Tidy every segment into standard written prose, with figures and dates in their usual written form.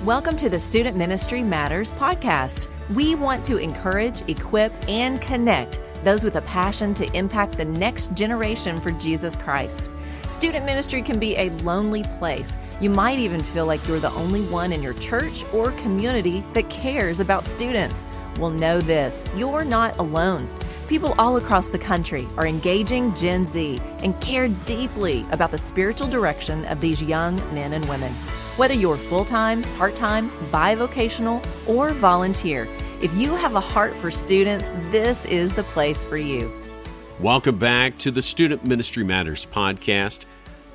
Welcome to the Student Ministry Matters podcast. We want to encourage, equip, and connect those with a passion to impact the next generation for Jesus Christ. Student ministry can be a lonely place. You might even feel like you're the only one in your church or community that cares about students. Well, know this, you're not alone. People all across the country are engaging Gen Z and care deeply about the spiritual direction of these young men and women. Whether you're full-time, part-time, bivocational, or volunteer, if you have a heart for students, this is the place for you. Welcome back to the Student Ministry Matters podcast.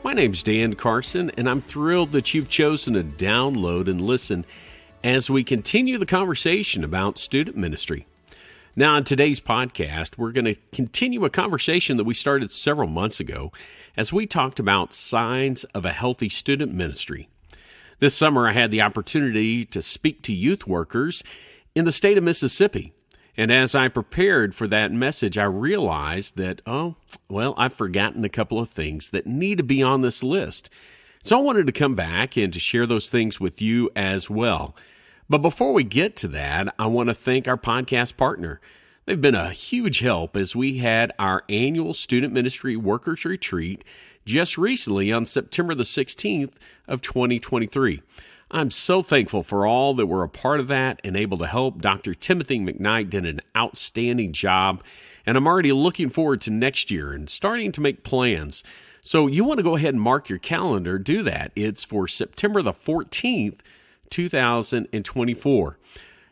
My name's Dan Carson, and I'm thrilled that you've chosen to download and listen as we continue the conversation about student ministry. Now, on today's podcast, we're going to continue a conversation that we started several months ago as we talked about signs of a healthy student ministry. This summer, I had the opportunity to speak to youth workers in the state of Mississippi. And as I prepared for that message, I realized that, I've forgotten a couple of things that need to be on this list. So I wanted to come back and to share those things with you as well. But before we get to that, I want to thank our podcast partner. They've been a huge help as we had our annual Student Ministry Workers Retreat just recently on September the 16th of 2023. I'm so thankful for all that were a part of that and able to help. Dr. Timothy McKnight did an outstanding job, and I'm already looking forward to next year and starting to make plans. So you want to go ahead and mark your calendar, do that. It's for September the 14th, 2024.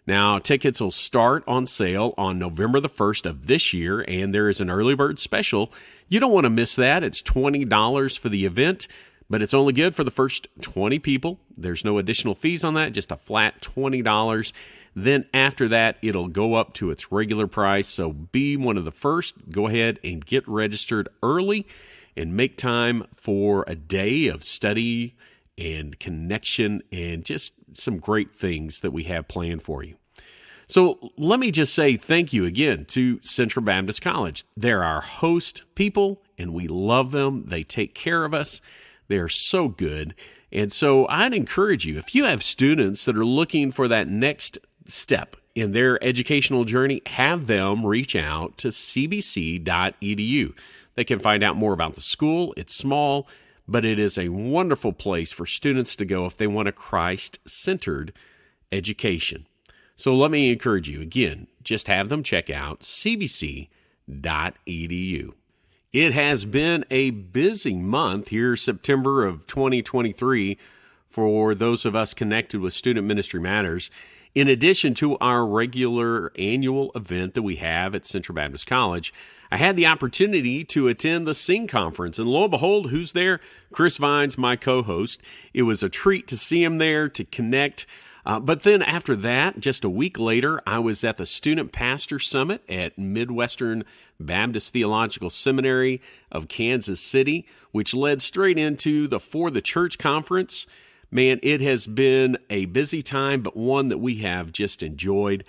Now, tickets will start on sale on November the 1st of this year, and there is an early bird special. You don't want to miss that. It's $20 for the event, but it's only good for the first 20 people. There's no additional fees on that, just a flat $20. Then after that, it'll go up to its regular price. So be one of the first. Go ahead and get registered early and make time for a day of study and connection and just some great things that we have planned for you. So let me just say thank you again to Central Baptist College. They're our host people, and we love them. They take care of us. They are so good. And so I'd encourage you, if you have students that are looking for that next step in their educational journey, have them reach out to cbc.edu. They can find out more about the school. It's small, but it is a wonderful place for students to go if they want a Christ-centered education. So let me encourage you, again, just have them check out cbc.edu. It has been a busy month here, September of 2023, for those of us connected with Student Ministry Matters. In addition to our regular annual event that we have at Central Baptist College, I had the opportunity to attend the Sing Conference, and lo and behold, who's there? Chris Vines, my co-host. It was a treat to see him there, to connect. But then after that, just a week later, I was at the Student Pastor Summit at Midwestern Baptist Theological Seminary of Kansas City, which led straight into the For the Church Conference. Man, it has been a busy time, but one that we have just enjoyed.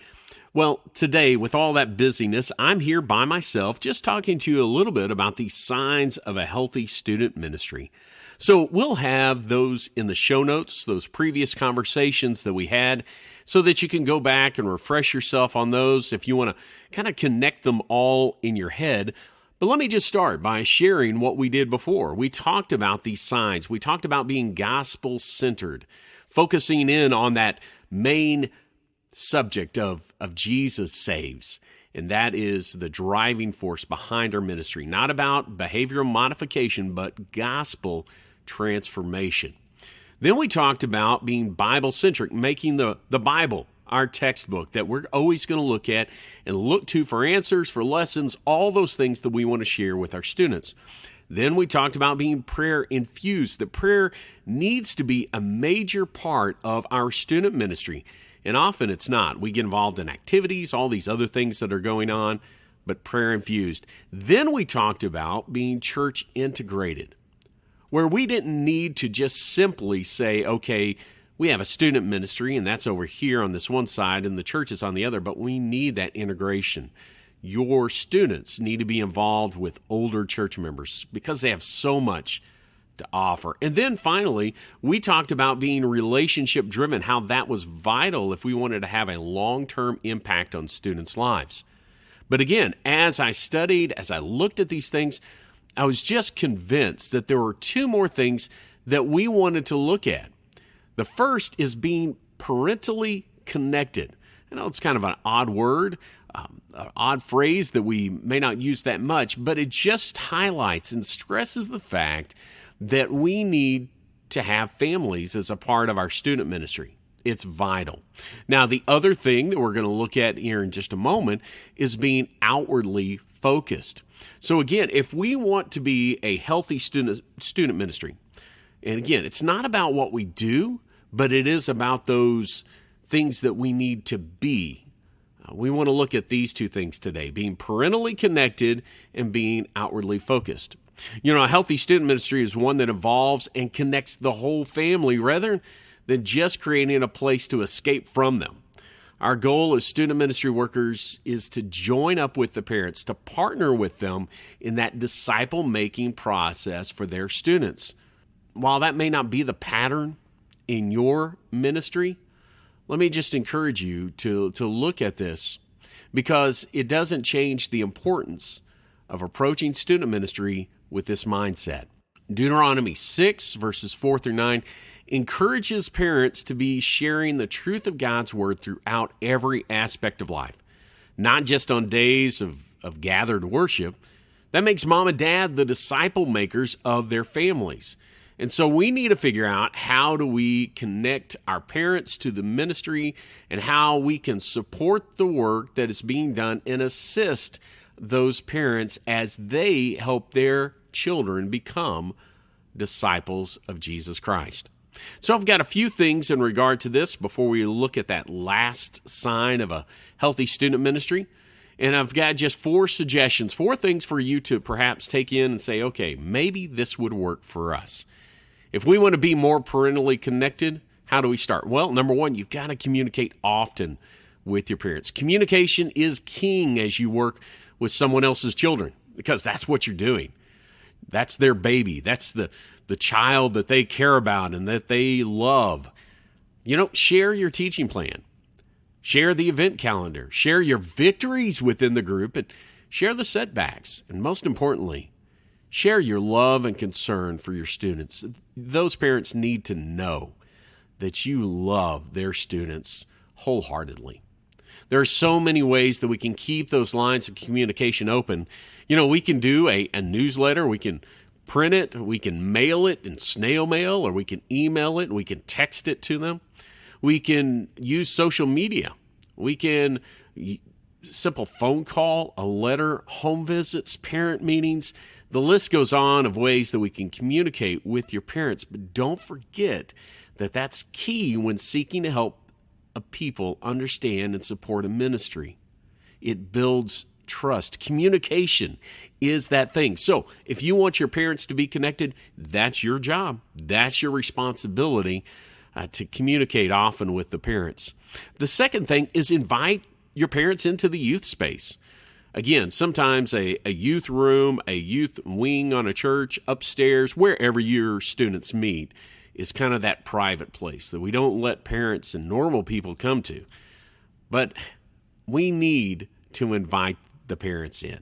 Well, today, with all that busyness, I'm here by myself just talking to you a little bit about the signs of a healthy student ministry. So we'll have those in the show notes, those previous conversations that we had, so that you can go back and refresh yourself on those if you want to kind of connect them all in your head. But let me just start by sharing what we did before. We talked about these signs. We talked about being gospel-centered, focusing in on that main subject of Jesus saves. And that is the driving force behind our ministry. Not about behavioral modification, but gospel transformation. Then we talked about being Bible-centric, making the Bible our textbook that we're always going to look at and look to for answers, for lessons, all those things that we want to share with our students. Then we talked about being prayer-infused, that prayer needs to be a major part of our student ministry. And often it's not. We get involved in activities, all these other things that are going on, but prayer-infused. Then we talked about being church-integrated, where we didn't need to just simply say, okay, we have a student ministry, and that's over here on this one side, and the church is on the other, but we need that integration. Your students need to be involved with older church members because they have so much to offer. And then finally, we talked about being relationship driven, how that was vital if we wanted to have a long-term impact on students' lives. But again, as I studied, as I looked at these things, I was just convinced that there were two more things that we wanted to look at. The first is being parentally connected. I know it's kind of an odd word, an odd phrase that we may not use that much, but it just highlights and stresses the fact that we need to have families as a part of our student ministry. It's vital. Now, the other thing that we're going to look at here in just a moment is being outwardly focused. So again, if we want to be a healthy student ministry, and again, it's not about what we do, but it is about those things that we need to be. We want to look at these two things today, being parentally connected and being outwardly focused. You know, a healthy student ministry is one that involves and connects the whole family rather than just creating a place to escape from them. Our goal as student ministry workers is to join up with the parents, to partner with them in that disciple-making process for their students. While that may not be the pattern in your ministry, let me just encourage you to look at this, because it doesn't change the importance of approaching student ministry with this mindset. Deuteronomy 6, verses 4 through 9, encourages parents to be sharing the truth of God's Word throughout every aspect of life, not just on days of gathered worship. That makes mom and dad the disciple makers of their families. And so we need to figure out, how do we connect our parents to the ministry and how we can support the work that is being done and assist those parents as they help their children become disciples of Jesus Christ. So I've got a few things in regard to this before we look at that last sign of a healthy student ministry. And I've got just 4 suggestions, 4 things for you to perhaps take in and say, okay, maybe this would work for us. If we want to be more parentally connected, how do we start? Well, number 1, you've got to communicate often with your parents. Communication is king as you work with someone else's children, because that's what you're doing. That's their baby. That's the child that they care about and that they love. You know, share your teaching plan. Share the event calendar. Share your victories within the group, and share the setbacks. And most importantly, share your love and concern for your students. Those parents need to know that you love their students wholeheartedly. There are so many ways that we can keep those lines of communication open. You know, we can do a newsletter. We can print it. We can mail it in snail mail, or we can email it. We can text it to them. We can use social media. We can simple phone call, a letter, home visits, parent meetings. The list goes on of ways that we can communicate with your parents. But don't forget that that's key when seeking to help a people understand and support a ministry. It builds trust. Communication is that thing. So if you want your parents to be connected, that's your job. That's your responsibility to communicate often with the parents. The second thing is invite your parents into the youth space. Again, sometimes a youth room, a youth wing on a church, upstairs, wherever your students meet, is kind of that private place that we don't let parents and normal people come to. But we need to invite the parents in.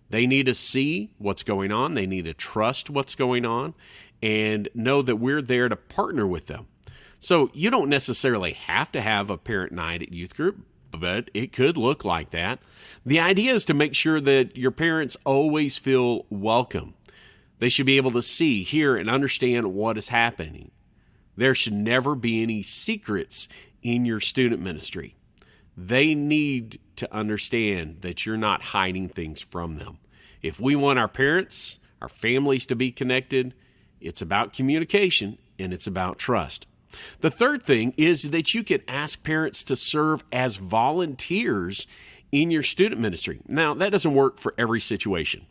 They need to see what's going on. They need to trust what's going on and know that we're there to partner with them. So you don't necessarily have to have a parent night at youth group, but it could look like that. The idea is to make sure that your parents always feel welcome. They should be able to see, hear, and understand what is happening. There should never be any secrets in your student ministry. They need to understand that you're not hiding things from them. If we want our parents, our families to be connected, it's about communication and it's about trust. The third thing is that you can ask parents to serve as volunteers in your student ministry. Now, that doesn't work for every situation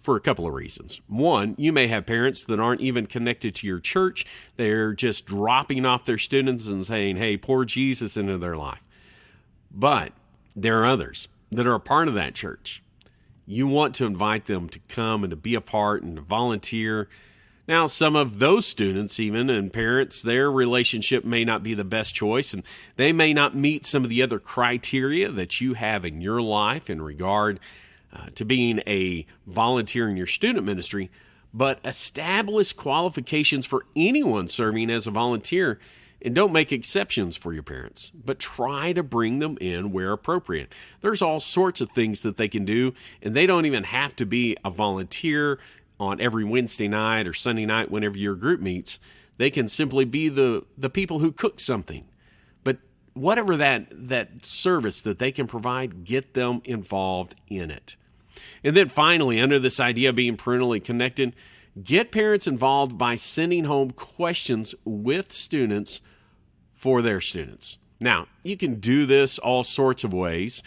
for a couple of reasons. One, you may have parents that aren't even connected to your church. They're just dropping off their students and saying, hey, pour Jesus into their life. But there are others that are a part of that church. You want to invite them to come and to be a part and to volunteer, Now, some of those students even and parents, their relationship may not be the best choice, and they may not meet some of the other criteria that you have in your life in regard to being a volunteer in your student ministry, but establish qualifications for anyone serving as a volunteer, and don't make exceptions for your parents, but try to bring them in where appropriate. There's all sorts of things that they can do, and they don't even have to be a volunteer on every Wednesday night or Sunday night whenever your group meets. They can simply be the people who cook something. But whatever that service that they can provide, get them involved in it. And then finally, under this idea of being parentally connected, get parents involved by sending home questions with students for their students. Now, you can do this all sorts of ways.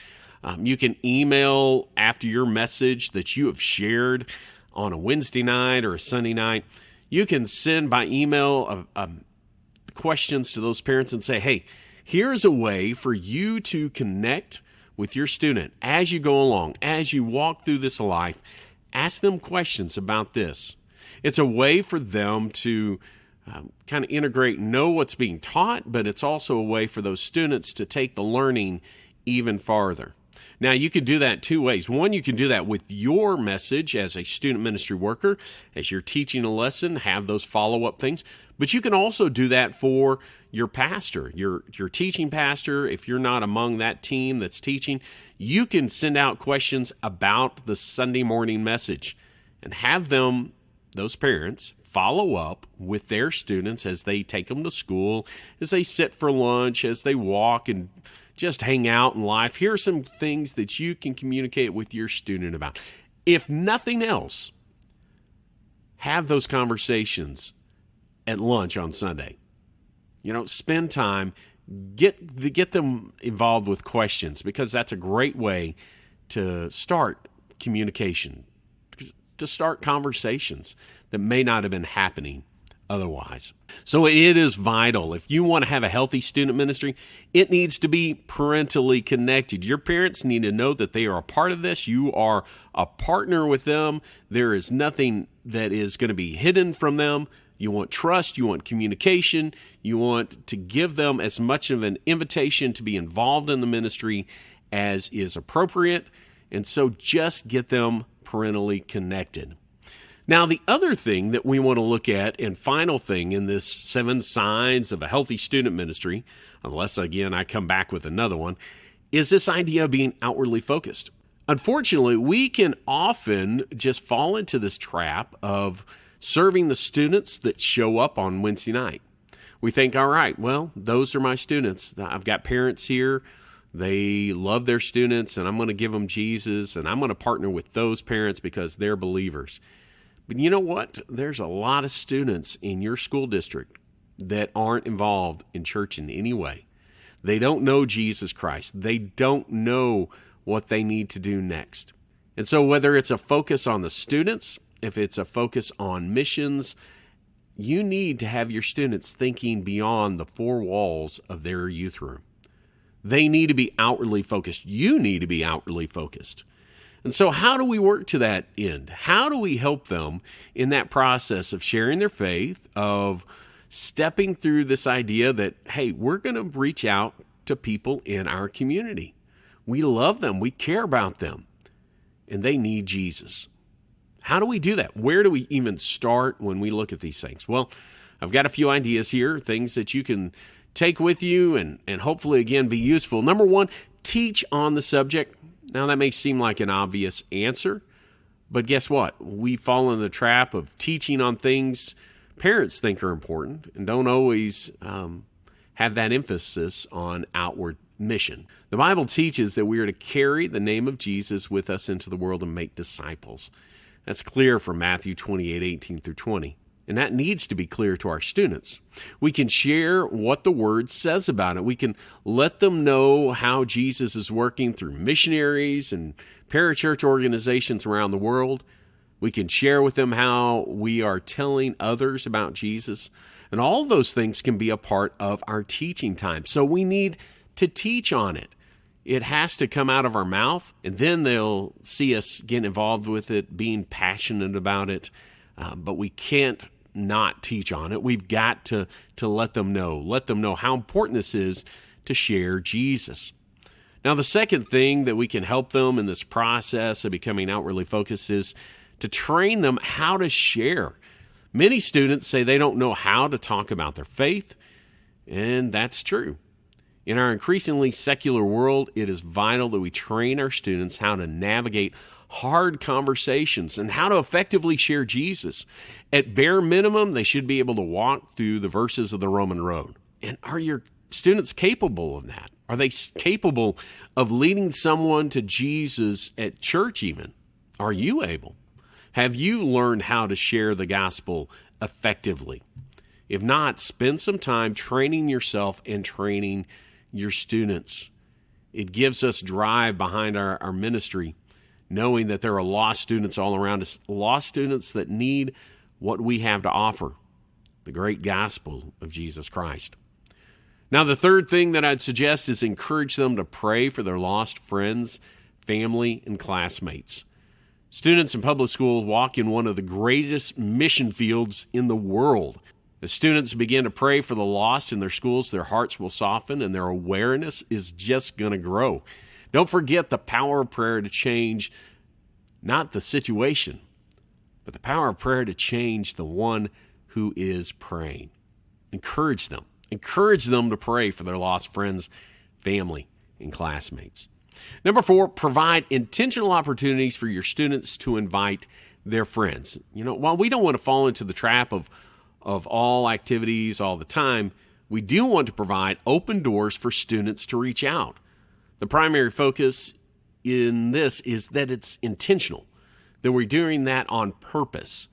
You can email after your message that you have shared on a Wednesday night or a Sunday night. You can send by email questions to those parents and say, hey, here's a way for you to connect with your student as you go along, as you walk through this life. Ask them questions about this. It's a way for them to kind of integrate, know what's being taught, but it's also a way for those students to take the learning even farther. Now, you can do that two ways. One, you can do that with your message as a student ministry worker, as you're teaching a lesson, have those follow-up things. But you can also do that for your pastor, your teaching pastor. If you're not among that team that's teaching, you can send out questions about the Sunday morning message and have them, those parents, follow up with their students as they take them to school, as they sit for lunch, as they walk and just hang out in life. Here are some things that you can communicate with your student about. If nothing else, have those conversations at lunch on Sunday. Spend time, get them involved with questions, because that's a great way to start communication, to start conversations that may not have been happening otherwise. So it is vital. If you want to have a healthy student ministry, it needs to be parentally connected. Your parents need to know that they are a part of this. You are a partner with them. There is nothing that is going to be hidden from them. You want trust. You want communication. You want to give them as much of an invitation to be involved in the ministry as is appropriate. And so just get them parentally connected. Now, the other thing that we want to look at, and final thing in this 7 signs of a healthy student ministry, unless, again, I come back with another one, is this idea of being outwardly focused. Unfortunately, we can often just fall into this trap of serving the students that show up on Wednesday night. We think, all right, well, those are my students. I've got parents here. They love their students, and I'm going to give them Jesus, and I'm going to partner with those parents because they're believers. But you know what? There's a lot of students in your school district that aren't involved in church in any way. They don't know Jesus Christ. They don't know what they need to do next. And so whether it's a focus on the students, if it's a focus on missions, you need to have your students thinking beyond the 4 walls of their youth room. They need to be outwardly focused. You need to be outwardly focused. And so how do we work to that end? How do we help them in that process of sharing their faith, of stepping through this idea that, hey, we're going to reach out to people in our community. We love them. We care about them. And they need Jesus. How do we do that? Where do we even start when we look at these things? Well, I've got a few ideas here, things that you can take with you and hopefully, again, be useful. Number 1, teach on the subject. Now, that may seem like an obvious answer, but guess what? We fall in the trap of teaching on things parents think are important and don't always have that emphasis on outward mission. The Bible teaches that we are to carry the name of Jesus with us into the world and make disciples. That's clear from Matthew 28:18 through 20. And that needs to be clear to our students. We can share what the Word says about it. We can let them know how Jesus is working through missionaries and parachurch organizations around the world. We can share with them how we are telling others about Jesus. And all of those things can be a part of our teaching time. So we need to teach on it. It has to come out of our mouth, and then they'll see us get involved with it, being passionate about it. But we can't not teach on it. We've got to let them know how important this is to share Jesus. Now, the second thing that we can help them in this process of becoming outwardly focused is to train them how to share. Many students say they don't know how to talk about their faith, and that's true. In our increasingly secular world, it is vital that we train our students how to navigate hard conversations and how to effectively share Jesus. At bare minimum, they should be able to walk through the verses of the Roman road. And are your students capable of that? Are they capable of leading someone to Jesus at church even? Are you able? Have you learned how to share the gospel effectively? If not, spend some time training yourself and training your students. It gives us drive behind our ministry, knowing that there are lost students all around us, lost students that need what we have to offer, the great gospel of Jesus Christ. Now, the third thing that I'd suggest is encourage them to pray for their lost friends, family, and classmates. Students in public school walk in one of the greatest mission fields in the world. As students begin to pray for the lost in their schools, their hearts will soften and their awareness is just going to grow. Don't forget the power of prayer to change not the situation, but the power of prayer to change the one who is praying. Encourage them. Encourage them to pray for their lost friends, family, and classmates. Number 4, provide intentional opportunities for your students to invite their friends. While we don't want to fall into the trap of all activities all the time, we do want to provide open doors for students to reach out. The primary focus in this is that it's intentional, that we're doing that on purpose.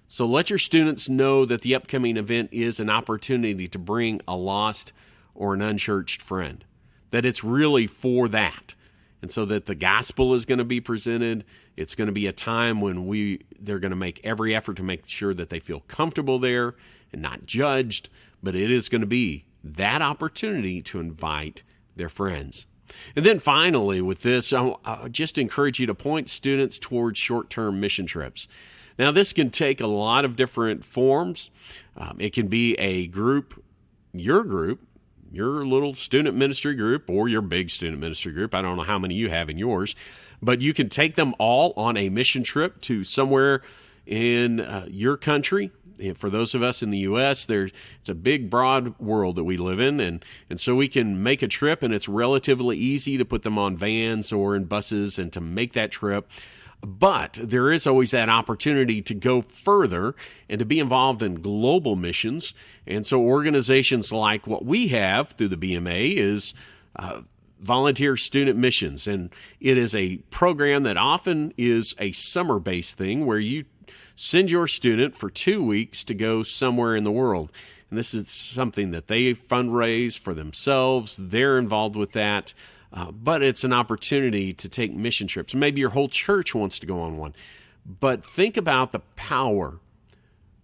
So let your students know that the upcoming event is an opportunity to bring a lost or an unchurched friend, that it's really for that. And so that the gospel is going to be presented. It's going to be a time when they're going to make every effort to make sure that they feel comfortable there and not judged, but it is going to be that opportunity to invite their friends. And then finally, with this, I'll just encourage you to point students towards short-term mission trips. Now, this can take a lot of different forms. It can be a group, your little student ministry group, or your big student ministry group. I don't know how many you have in yours, but you can take them all on a mission trip to somewhere in your country. For those of us in the U.S., it's a big, broad world that we live in, and so we can make a trip, and it's relatively easy to put them on vans or in buses and to make that trip. But there is always that opportunity to go further and to be involved in global missions. And so organizations like what we have through the BMA is Volunteer Student Missions. And it is a program that often is a summer-based thing where you send your student for 2 weeks to go somewhere in the world. And this is something that they fundraise for themselves. They're involved with that. But it's an opportunity to take mission trips. Maybe your whole church wants to go on one. But think about the power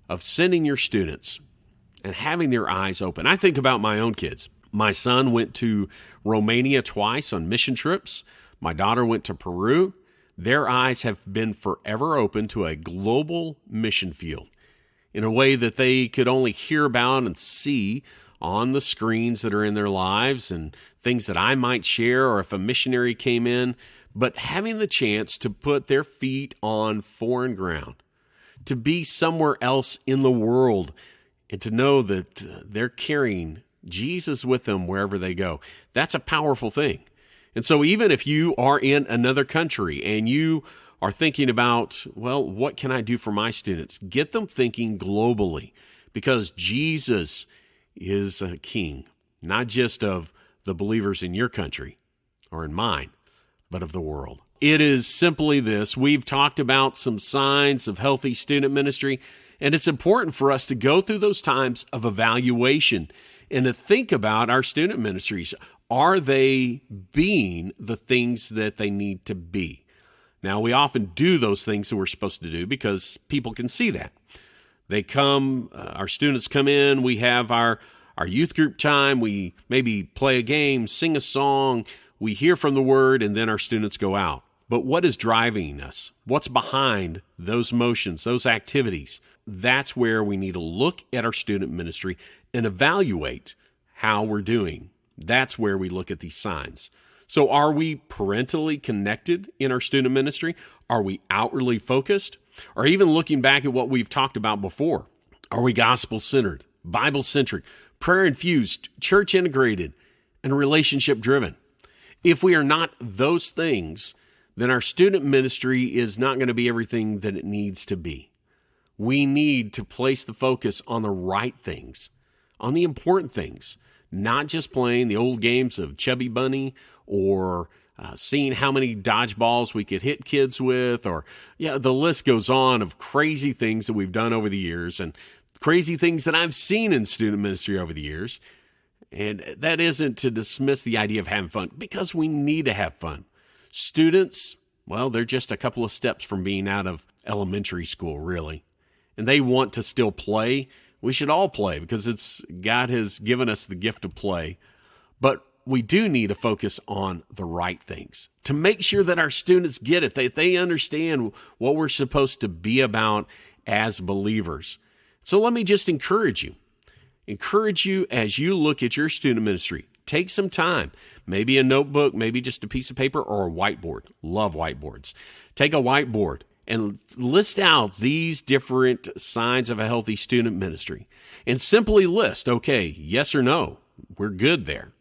of sending your students and having their eyes open. I think about my own kids. My son went to Romania twice on mission trips. My daughter went to Peru. Their eyes have been forever open to a global mission field in a way that they could only hear about and see on the screens that are in their lives and things that I might share, or if a missionary came in, but having the chance to put their feet on foreign ground, to be somewhere else in the world, and to know that they're carrying Jesus with them wherever they go. That's a powerful thing. And so even if you are in another country and you are thinking about, well, what can I do for my students? Get them thinking globally, because Jesus is a king, not just of the believers in your country or in mine, but of the world. It is simply this. We've talked about some signs of healthy student ministry, and it's important for us to go through those times of evaluation and to think about our student ministries. Are they being the things that they need to be? Now, we often do those things that we're supposed to do because people can see that. They come, our students come in, we have our youth group time, we maybe play a game, sing a song, we hear from the Word, and then our students go out. But what is driving us? What's behind those motions, those activities? that's where we need to look at our student ministry and evaluate how we're doing. That's where we look at these signs. So are we parentally connected in our student ministry? Are we outwardly focused? Or even looking back at what we've talked about before, are we gospel-centered, Bible-centric, prayer-infused, church-integrated, and relationship-driven? If we are not those things, then our student ministry is not going to be everything that it needs to be. We need to place the focus on the right things, on the important things, not just playing the old games of Chubby Bunny or seeing how many dodgeballs we could hit kids with, or the list goes on of crazy things that we've done over the years and crazy things that I've seen in student ministry over the years. And that isn't to dismiss the idea of having fun, because we need to have fun. Students, well, they're just a couple of steps from being out of elementary school, really. And they want to still play. We should all play because God has given us the gift of play. But we do need to focus on the right things to make sure that our students get it, that they understand what we're supposed to be about as believers. So let me just encourage you as you look at your student ministry. Take some time, maybe a notebook, maybe just a piece of paper or a whiteboard. Love whiteboards. Take a whiteboard and list out these different signs of a healthy student ministry and simply list, okay, yes or no, we're good there.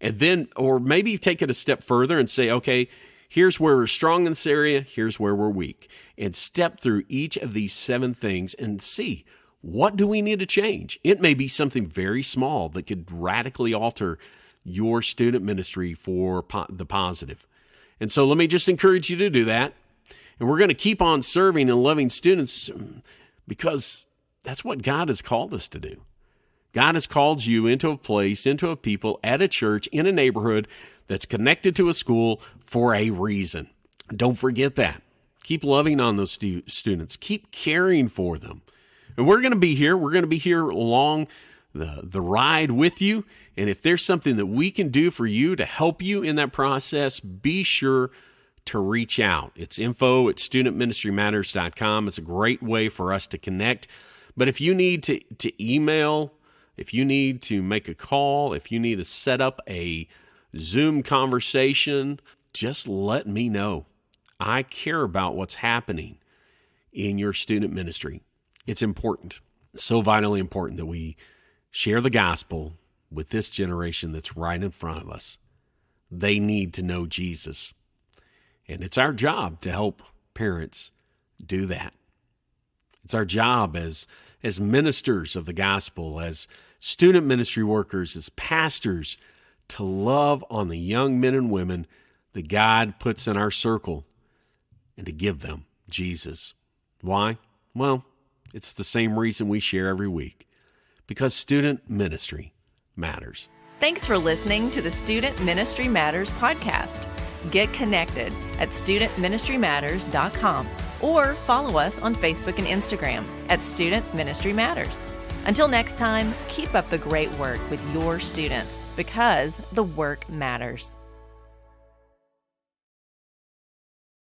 And then, or maybe take it a step further and say, okay, here's where we're strong in this area, here's where we're weak. And step through each of these 7 things and see, what do we need to change? It may be something very small that could radically alter your student ministry for the positive. And so let me just encourage you to do that. And we're going to keep on serving and loving students because that's what God has called us to do. God has called you into a place, into a people, at a church, in a neighborhood that's connected to a school for a reason. Don't forget that. Keep loving on those students. Keep caring for them. And we're going to be here. We're going to be here along the ride with you. And if there's something that we can do for you to help you in that process, be sure to reach out. It's info@studentministrymatters.com. It's a great way for us to connect. But if you need to email, if you need to make a call, if you need to set up a Zoom conversation, just let me know. I care about what's happening in your student ministry. It's important, so vitally important that we share the gospel with this generation that's right in front of us. They need to know Jesus. And it's our job to help parents do that. It's our job as ministers of the gospel, as student ministry workers, as pastors, to love on the young men and women that God puts in our circle and to give them Jesus. Why? Well, it's the same reason we share every week, because student ministry matters. Thanks for listening to the Student Ministry Matters podcast. Get connected at studentministrymatters.com or follow us on Facebook and Instagram at Student Ministry Matters. Until next time, keep up the great work with your students, because the work matters.